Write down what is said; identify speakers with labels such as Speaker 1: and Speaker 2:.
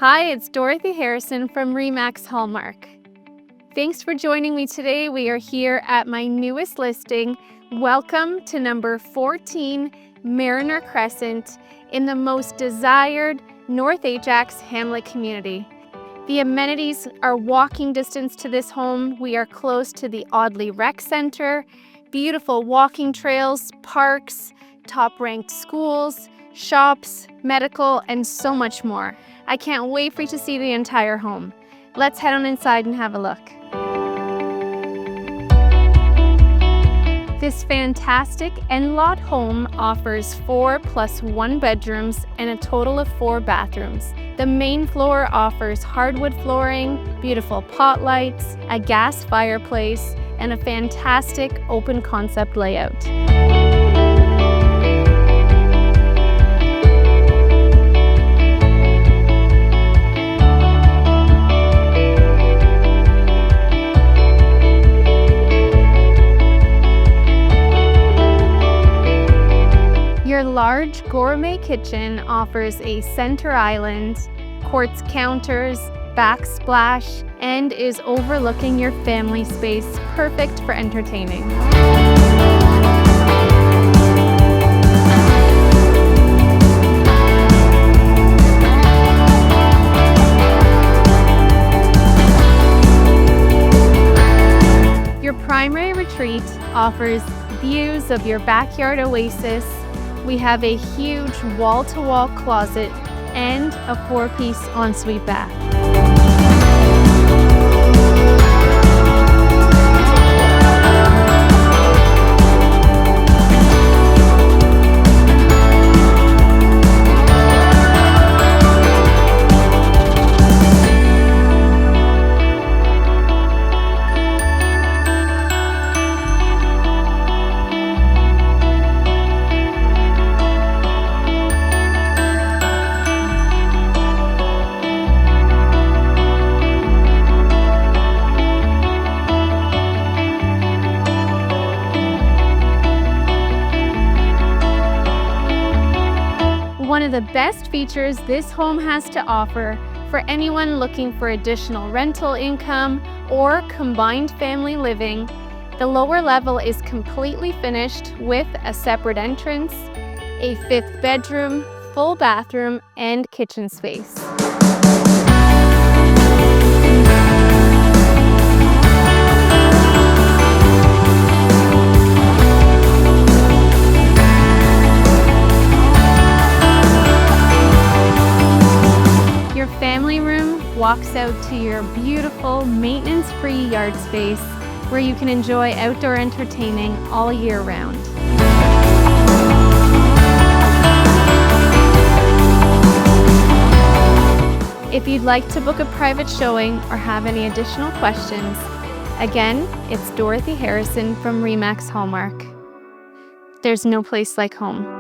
Speaker 1: Hi, it's Dorothy Harrison from Remax Hallmark. Thanks for joining me today. We are here at my newest listing. Welcome to number 14 Marriner Crescent in the most desired North Ajax hamlet community. The amenities are walking distance to this home. We are close to the Audley Rec Center, beautiful walking trails, parks, top-ranked schools, shops, medical, and so much more. I can't wait for you to see the entire home. Let's head on inside and have a look. This fantastic end-lot home offers 4 + 1 bedrooms and a total of 4 bathrooms. The main floor offers hardwood flooring, beautiful pot lights, a gas fireplace, and a fantastic open concept layout. Your large gourmet kitchen offers a center island, quartz counters, backsplash, and is overlooking your family space, perfect for entertaining. Your primary retreat offers views of your backyard oasis. We have a huge wall-to-wall closet and a 4-piece ensuite bath. One of the best features this home has to offer for anyone looking for additional rental income or combined family living, the lower level is completely finished with a separate entrance, a 5th bedroom, full bathroom, and kitchen space. Your family room walks out to your beautiful maintenance-free yard space where you can enjoy outdoor entertaining all year round. If you'd like to book a private showing or have any additional questions, again, it's Dorothy Harrison from Remax Hallmark. There's no place like home.